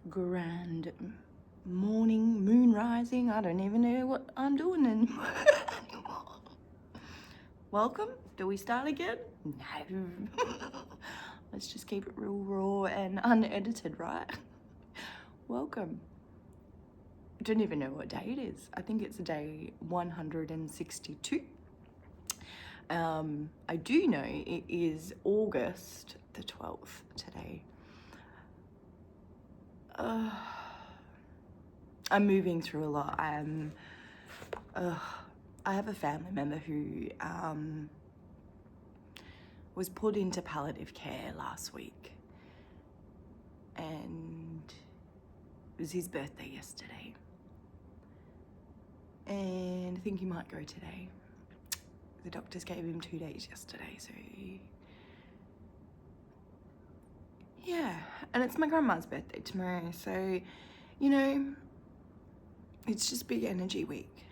grand morning, moon rising. I don't even know what I'm doing anymore. Welcome. Do we start again? No. Let's just keep it real raw and unedited, right? Welcome. I don't even know what day it is. I think it's day 162. I do know it is August the 12th today. I'm moving through a lot. I have a family member who was put into palliative care last week, and it was his birthday yesterday, and I think he might go today. The doctors gave him 2 days yesterday, so yeah. And it's my grandma's birthday tomorrow, so you know, it's just big energy week.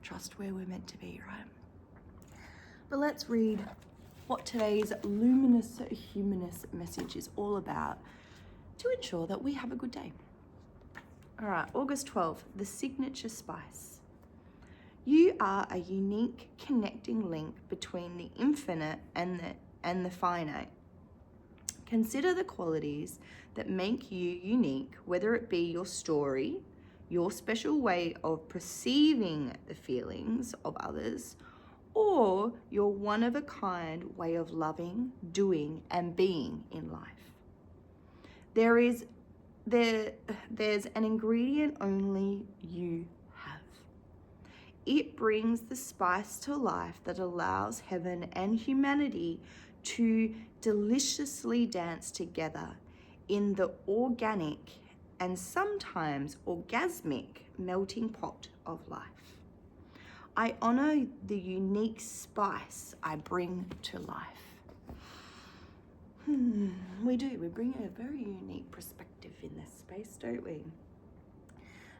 Trust where we're meant to be, right? But let's read what today's Luminous Humanness message is all about to ensure that we have a good day. All right, August 12th, the signature spice. You are a unique connecting link between the infinite and the finite. Consider the qualities that make you unique, whether it be your story, your special way of perceiving the feelings of others, or your one-of-a-kind way of loving, doing, and being in life. There's an ingredient only you have. It brings the spice to life that allows heaven and humanity to deliciously dance together in the organic and sometimes orgasmic melting pot of life. I honor the unique spice I bring to life. We do. We bring a very unique perspective in this space, don't we?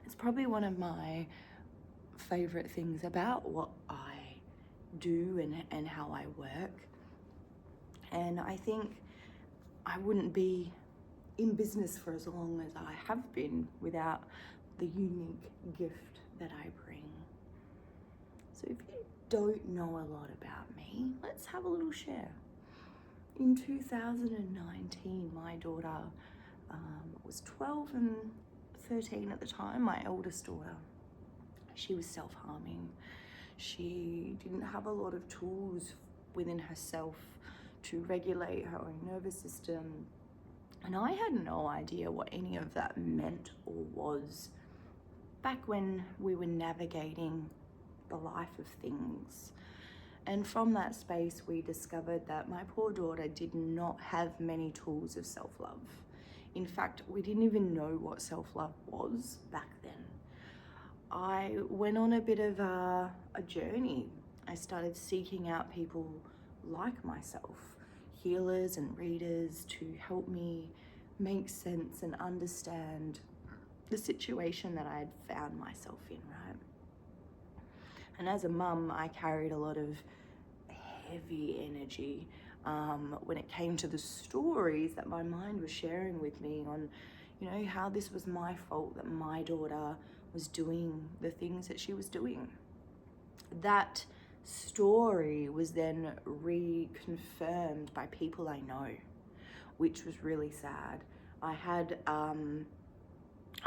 It's probably one of my favorite things about what I do and how I work. And I think I wouldn't be in business for as long as I have been without the unique gift that I bring. So if you don't know a lot about me, let's have a little share. In 2019, my daughter was 12 and 13 at the time, my eldest daughter. She was self-harming. She didn't have a lot of tools within herself to regulate her own nervous system. And I had no idea what any of that meant or was back when we were navigating the life of things. And from that space, we discovered that my poor daughter did not have many tools of self-love. In fact, we didn't even know what self-love was back then. I went on a bit of a journey. I started seeking out people like myself, healers and readers, to help me make sense and understand the situation that I had found myself in, right? And as a mum, I carried a lot of heavy energy when it came to the stories that my mind was sharing with me on, you know, how this was my fault that my daughter was doing the things that she was doing. That story was then reconfirmed by people I know, which was really sad. I had a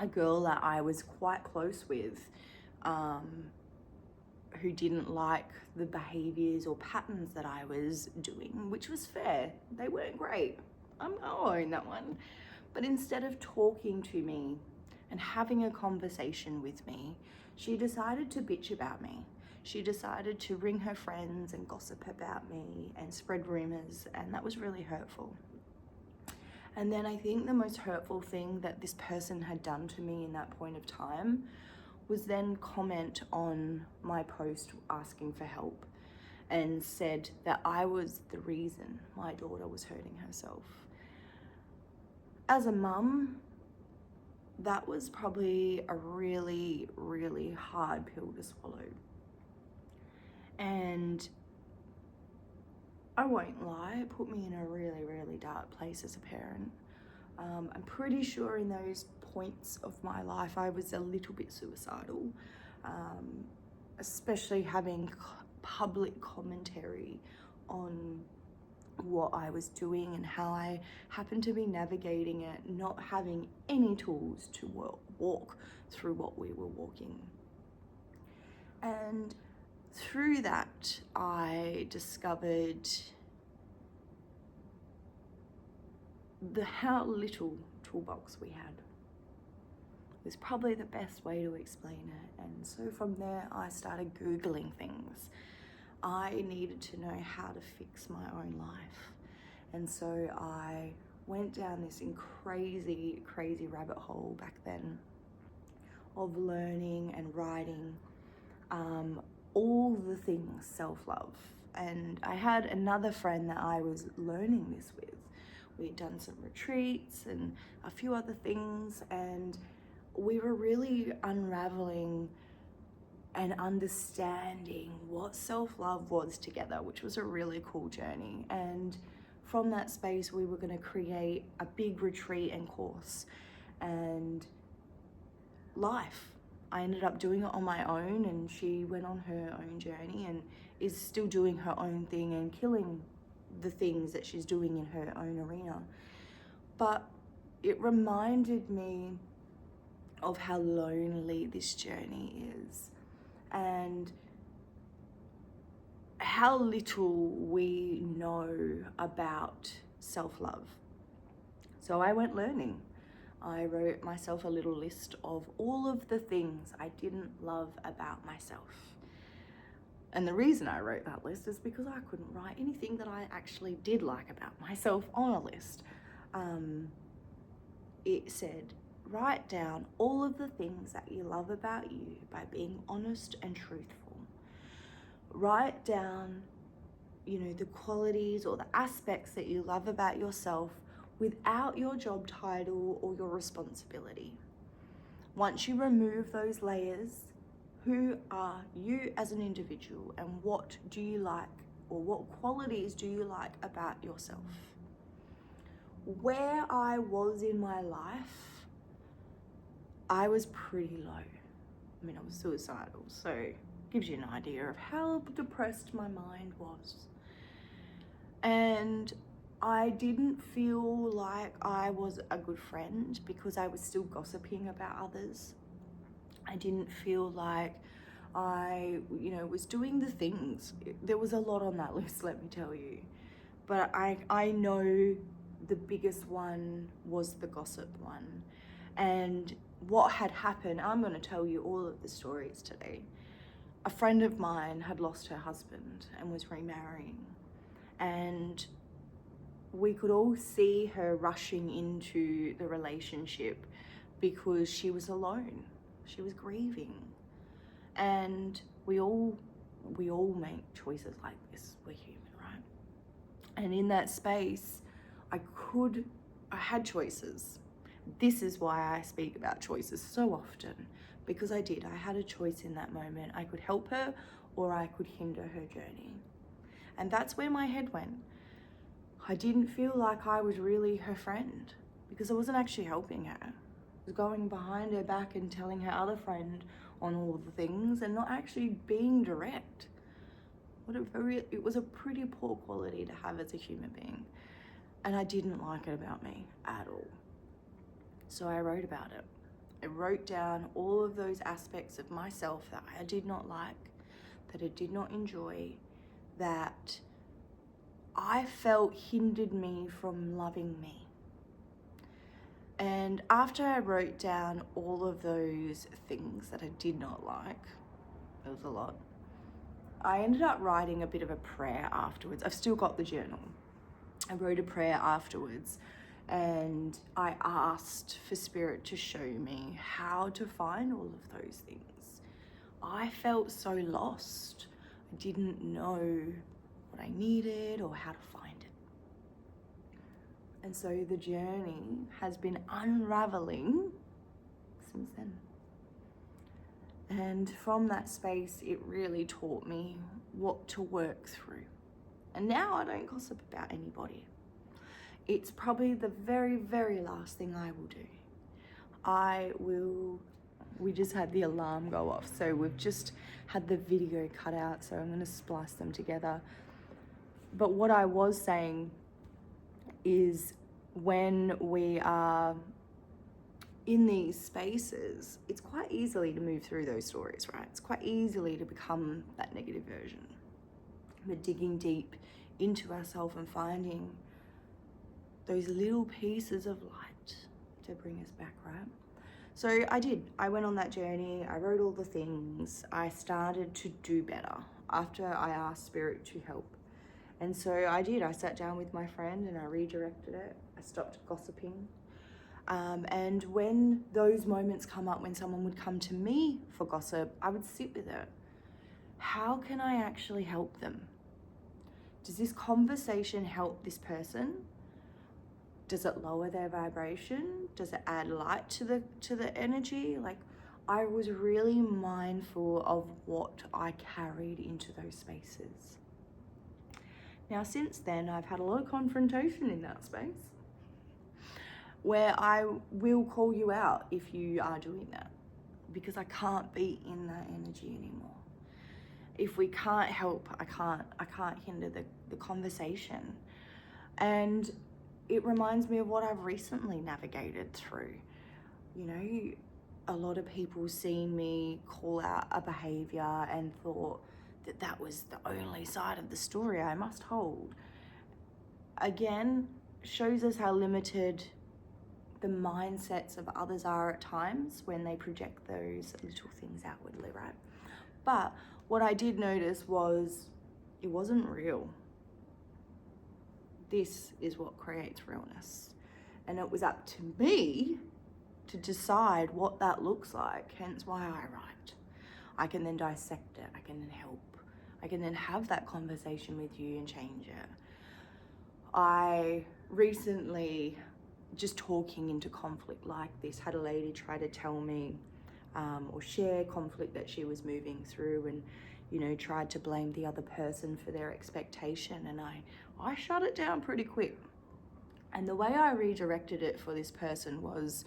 girl that I was quite close with who didn't like the behaviours or patterns that I was doing, which was fair. They weren't great. I'll own that one. But instead of talking to me and having a conversation with me, she decided to bitch about me. She decided to ring her friends and gossip about me and spread rumours, and that was really hurtful. And then I think the most hurtful thing that this person had done to me in that point of time was then comment on my post asking for help and said that I was the reason my daughter was hurting herself. As a mum, that was probably a really, really hard pill to swallow. And I won't lie, it put me in a really, really dark place as a parent. I'm pretty sure in those points of my life I was a little bit suicidal, especially having public commentary on what I was doing and how I happened to be navigating it, not having any tools to walk through what we were walking. And through that, I discovered how little toolbox we had. It's probably the best way to explain it. And so from there, I started Googling things. I needed to know how to fix my own life. And so I went down this crazy rabbit hole back then of learning and writing all the things self-love. And I had another friend that I was learning this with. We'd done some retreats and a few other things, and we were really unraveling and understanding what self-love was together, which was a really cool journey. And from that space, we were going to create a big retreat and course and life. I ended up doing it on my own, and she went on her own journey and is still doing her own thing and killing the things that she's doing in her own arena. But it reminded me of how lonely this journey is and how little we know about self-love. So I went learning. I wrote myself a little list of all of the things I didn't love about myself. And the reason I wrote that list is because I couldn't write anything that I actually did like about myself on a list. It said, write down all of the things that you love about you by being honest and truthful. Write down, the qualities or the aspects that you love about yourself without your job title or your responsibility. Once you remove those layers, who are you as an individual, and what do you like, or what qualities do you like about yourself? Where I was in my life, I was pretty low. I was suicidal, so it gives you an idea of how depressed my mind was. And I didn't feel like I was a good friend because I was still gossiping about others. I didn't feel like I, was doing the things. There was a lot on that list, let me tell you. But I know the biggest one was the gossip one. And what had happened, I'm going to tell you all of the stories today. A friend of mine had lost her husband and was remarrying. And we could all see her rushing into the relationship because she was alone. She was grieving. And we all make choices like this. We're human, right? And in that space, I had choices. This is why I speak about choices so often, because I had a choice in that moment. I could help her or I could hinder her journey. And that's where my head went. I didn't feel like I was really her friend because I wasn't actually helping her. I was going behind her back and telling her other friend on all the things and not actually being direct. It was a pretty poor quality to have as a human being. And I didn't like it about me at all. So I wrote about it. I wrote down all of those aspects of myself that I did not like, that I did not enjoy, that I felt hindered me from loving me. And after I wrote down all of those things that I did not like, there was a lot, I ended up writing a bit of a prayer afterwards. I've still got the journal. I wrote a prayer afterwards and I asked for Spirit to show me how to find all of those things. I felt so lost. I didn't know what I needed or how to find it. And so the journey has been unraveling since then. And from that space, it really taught me what to work through. And now I don't gossip about anybody. it's probably the very, very last thing I will do. We just had the alarm go off, so we've just had the video cut out, so I'm going to splice them together. But what I was saying is, when we are in these spaces, it's quite easily to move through those stories, right? It's quite easily to become that negative version. We're digging deep into ourselves and finding those little pieces of light to bring us back, right? So I went on that journey. I wrote all the things. I started to do better after I asked Spirit to help. And so I did. I sat down with my friend and I redirected it. I stopped gossiping. And when those moments come up, when someone would come to me for gossip, I would sit with it. How can I actually help them? Does this conversation help this person? Does it lower their vibration? Does it add light to the energy? Like, I was really mindful of what I carried into those spaces. Now, since then, I've had a lot of confrontation in that space, where I will call you out if you are doing that, because I can't be in that energy anymore. If we can't help, I can't hinder the conversation. And it reminds me of what I've recently navigated through. You know, a lot of people seen me call out a behaviour and thought that was the only side of the story I must hold. Again, shows us how limited the mindsets of others are at times when they project those little things outwardly, right? But what I did notice was it wasn't real. This is what creates realness. And it was up to me to decide what that looks like, hence why I write. I can then dissect it, I can then help. I can then have that conversation with you and change it. I recently, just talking into conflict like this, had a lady try to tell me or share conflict that she was moving through, and, you know, tried to blame the other person for their expectation. And I shut it down pretty quick. And the way I redirected it for this person was,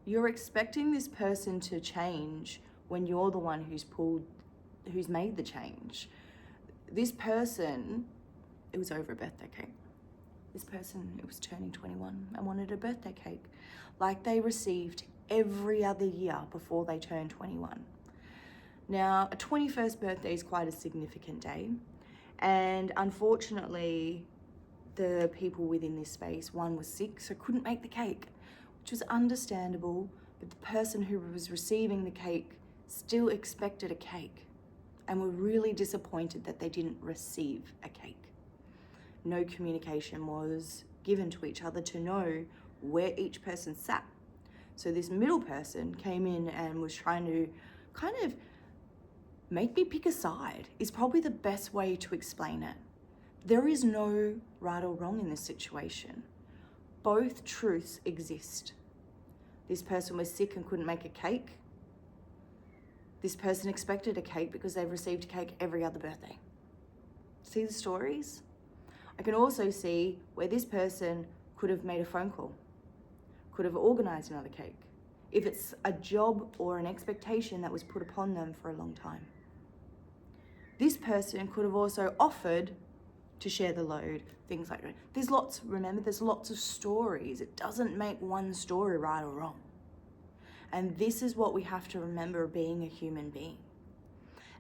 you're expecting this person to change when you're the one who's made the change. This person, it was over a birthday cake. This person, it was turning 21 and wanted a birthday cake like they received every other year before they turned 21. Now, a 21st birthday is quite a significant day. And unfortunately, the people within this space, one was sick, so couldn't make the cake, which was understandable, but the person who was receiving the cake still expected a cake and were really disappointed that they didn't receive a cake. No communication was given to each other to know where each person sat. So this middle person came in and was trying to kind of make me pick a side, is probably the best way to explain it. There is no right or wrong in this situation. Both truths exist. This person was sick and couldn't make a cake. This person expected a cake because they've received a cake every other birthday. See the stories? I can also see where this person could have made a phone call, could have organised another cake, if it's a job or an expectation that was put upon them for a long time. This person could have also offered to share the load, things like that. There's lots of stories. It doesn't make one story right or wrong. And this is what we have to remember being a human being.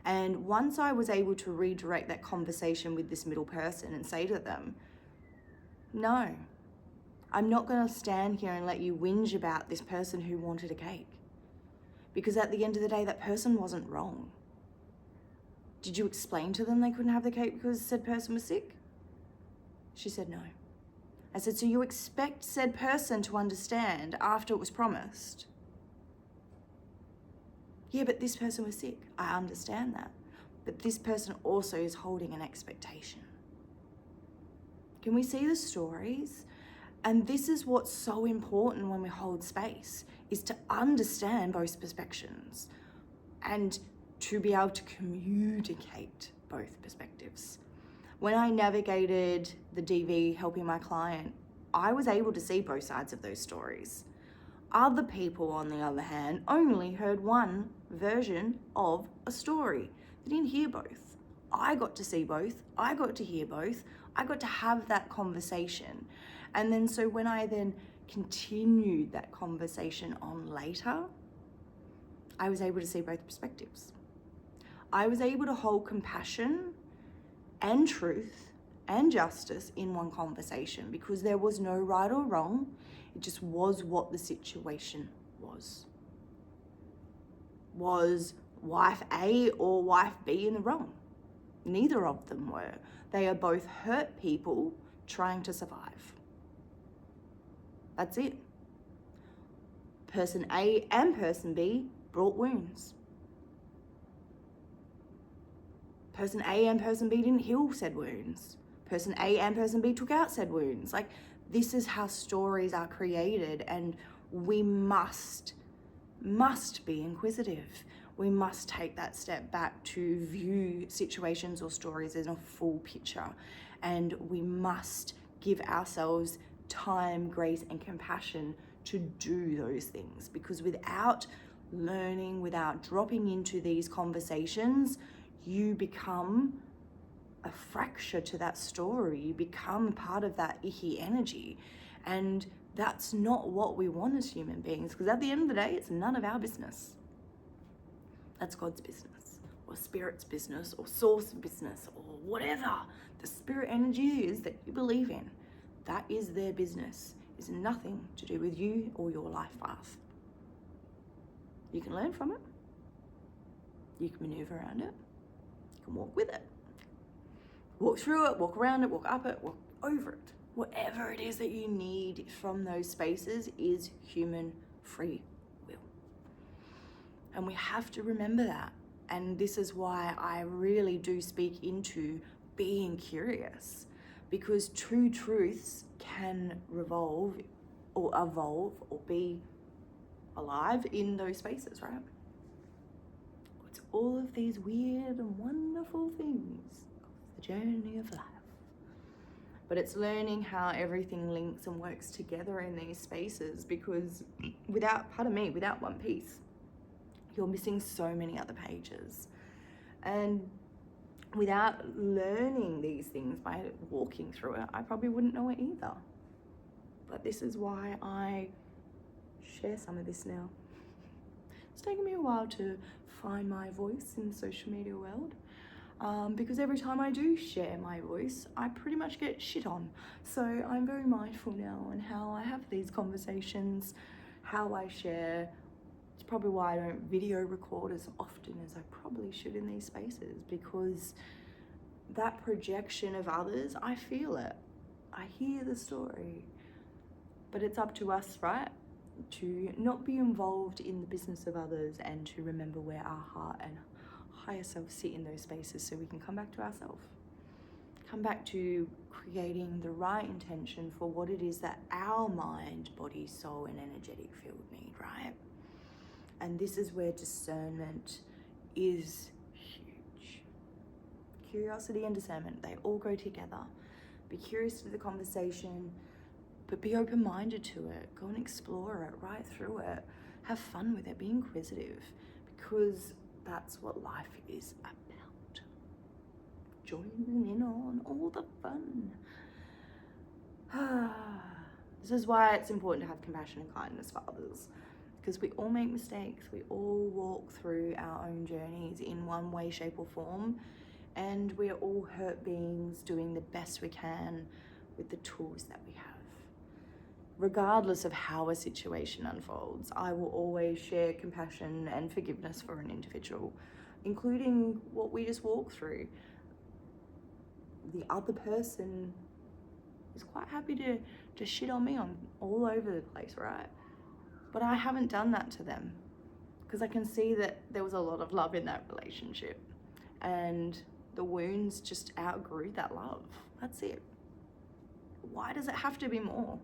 And once I was able to redirect that conversation with this middle person and say to them, no, I'm not going to stand here and let you whinge about this person who wanted a cake. Because at the end of the day, that person wasn't wrong. Did you explain to them they couldn't have the cake because said person was sick? She said no. I said, so you expect said person to understand after it was promised? Yeah, but this person was sick. I understand that. But this person also is holding an expectation. Can we see the stories? And this is what's so important when we hold space, is to understand both perspectives and to be able to communicate both perspectives. When I navigated the DV helping my client I was able to see both sides of those stories. Other people, on the other hand, only heard one version of a story. They didn't hear both. I got to see both. I got to hear both. I got to have that conversation. And then so when I then continued that conversation on later, I was able to see both perspectives. I was able to hold compassion and truth and justice in one conversation because there was no right or wrong. It just was what the situation was. Was wife A or wife B in the wrong? Neither of them were. They are both hurt people trying to survive. That's it. Person A and person B brought wounds. Person A and person B didn't heal said wounds. Person A and person B took out said wounds. Like, this is how stories are created, and we must be inquisitive. We must take that step back to view situations or stories in a full picture, and we must give ourselves time, grace, and compassion to do those things, because without learning, without dropping into these conversations, you become a fracture to that story. You become part of that icky energy, and that's not what we want as human beings, because at the end of the day, it's none of our business. That's God's business, or Spirit's business, or Source business, or whatever the spirit energy is that you believe in. That is their business. It's nothing to do with you or your life path. You can learn from it. You can maneuver around it. You can walk with it. Walk through it, walk around it, walk up it, walk over it. Whatever it is that you need from those spaces is human free will. And we have to remember that. And this is why I really do speak into being curious, because true truths can revolve or evolve or be alive in those spaces, right? It's all of these weird and wonderful things of the journey of life. But it's learning how everything links and works together in these spaces, because without one piece, you're missing so many other pages. And without learning these things by walking through it, I probably wouldn't know it either. But this is why I share some of this now. It's taken me a while to find my voice in the social media world, because every time I do share my voice, I pretty much get shit on. So I'm very mindful now on how I have these conversations, how I share. It's probably why I don't video record as often as I probably should in these spaces, because that projection of others, I feel it. I hear the story. But it's up to us, right? To not be involved in the business of others, and to remember where our heart and higher self sit in those spaces, so we can come back to ourselves. Come back to creating the right intention for what it is that our mind, body, soul, and energetic field need, right? And this is where discernment is huge. Curiosity and discernment, they all go together. Be curious to the conversation, but be open-minded to it. Go and explore it, right through it. Have fun with it, be inquisitive, because that's what life is about. Joining in on all the fun. This is why it's important to have compassion and kindness for others, because we all make mistakes. We all walk through our own journeys in one way, shape, or form, and we are all hurt beings doing the best we can with the tools that we have. Regardless of how a situation unfolds, I will always share compassion and forgiveness for an individual, including what we just walked through. The other person is quite happy to shit on me on all over the place, right? But I haven't done that to them, because I can see that there was a lot of love in that relationship, and the wounds just outgrew that love. That's it. Why does it have to be more?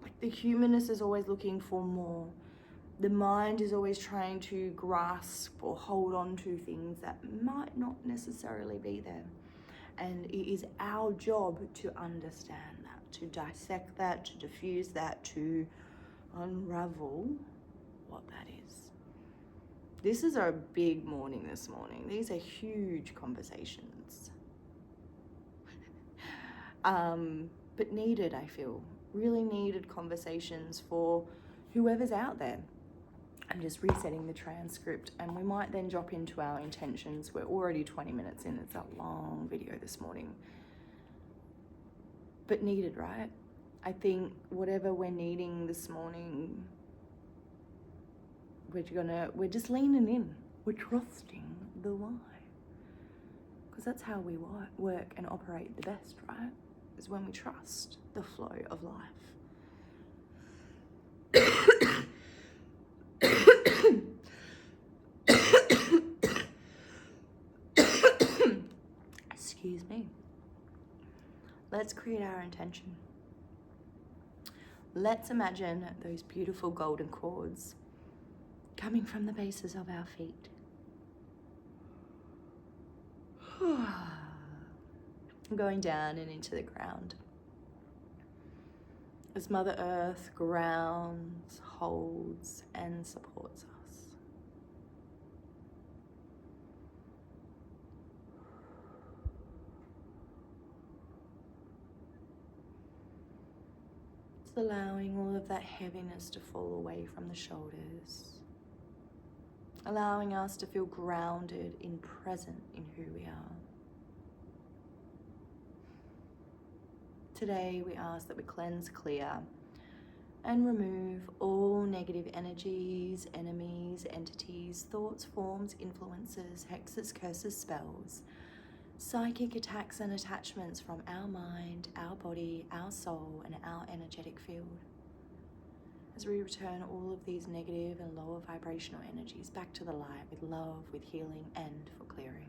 Like, the humanness is always looking for more. The mind is always trying to grasp or hold on to things that might not necessarily be there. And it is our job to understand that, to dissect that, to diffuse that, to unravel what that is. This is a big morning this morning. These are huge conversations. But needed, I feel. Really needed conversations for whoever's out there. I'm just resetting the transcript, and we might then drop into our intentions. We're already 20 minutes in. It's a long video this morning. But needed, right? I think whatever we're needing this morning, we're just leaning in. We're trusting the why. Because that's how we work and operate the best, right? Is when we trust the flow of life. Excuse me. Let's create our intention. Let's imagine those beautiful golden cords coming from the bases of our feet. Going down and into the ground. As Mother Earth grounds, holds, and supports us. It's allowing all of that heaviness to fall away from the shoulders. Allowing us to feel grounded in present in who we are. Today we ask that we cleanse, clear, and remove all negative energies, enemies, entities, thoughts, forms, influences, hexes, curses, spells, psychic attacks and attachments from our mind, our body, our soul, and our energetic field. As we return all of these negative and lower vibrational energies back to the light with love, with healing, and for clearing.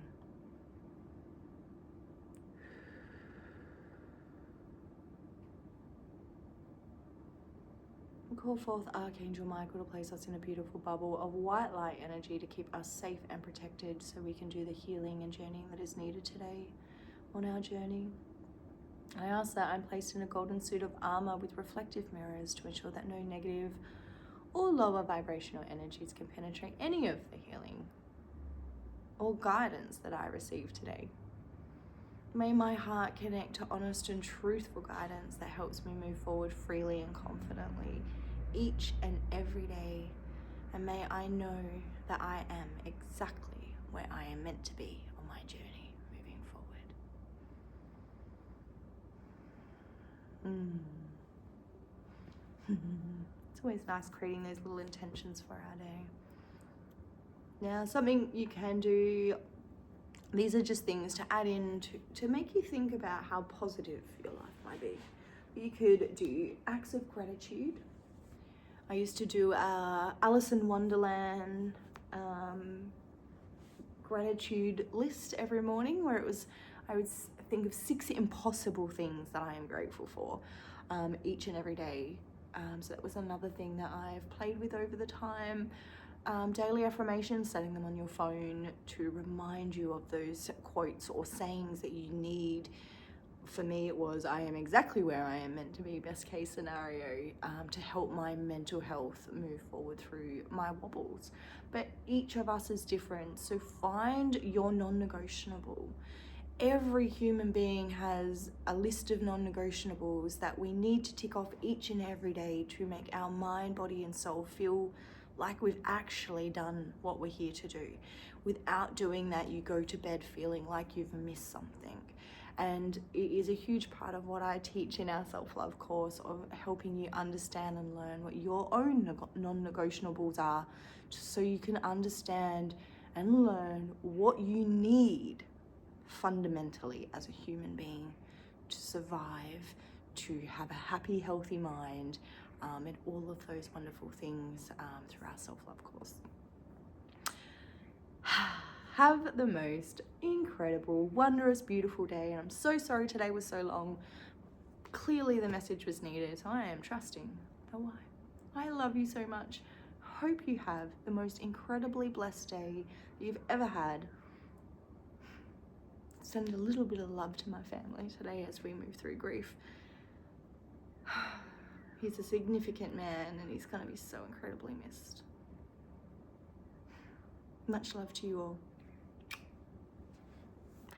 Call forth Archangel Michael to place us in a beautiful bubble of white light energy to keep us safe and protected so we can do the healing and journeying that is needed today on our journey. I ask that I'm placed in a golden suit of armor with reflective mirrors to ensure that no negative or lower vibrational energies can penetrate any of the healing or guidance that I receive today. May my heart connect to honest and truthful guidance that helps me move forward freely and confidently each and every day. And may I know that I am exactly where I am meant to be on my journey moving forward. It's always nice creating those little intentions for our day. Now, something you can do, these are just things to add in to make you think about how positive your life might be. You could do acts of gratitude. I used to do Alice in Wonderland gratitude list every morning where I would think of 6 impossible things that I am grateful for each and every day. So that was another thing that I've played with over the time. Daily affirmations, setting them on your phone to remind you of those quotes or sayings that you need. For me, it was, I am exactly where I am meant to be, best case scenario, to help my mental health move forward through my wobbles. But each of us is different, so find your non-negotiable. Every human being has a list of non-negotiables that we need to tick off each and every day to make our mind, body, and soul feel like we've actually done what we're here to do. Without doing that, you go to bed feeling like you've missed something. And it is a huge part of what I teach in our self-love course, of helping you understand and learn what your own non-negotiables are, so you can understand and learn what you need fundamentally as a human being to survive, to have a happy, healthy mind, and all of those wonderful things through our self-love course. Have the most incredible, wondrous, beautiful day. And I'm so sorry today was so long. Clearly the message was needed, so I am trusting the why. I love you so much. Hope you have the most incredibly blessed day that you've ever had. send a little bit of love to my family today as we move through grief. He's a significant man and he's going to be so incredibly missed. Much love to you all.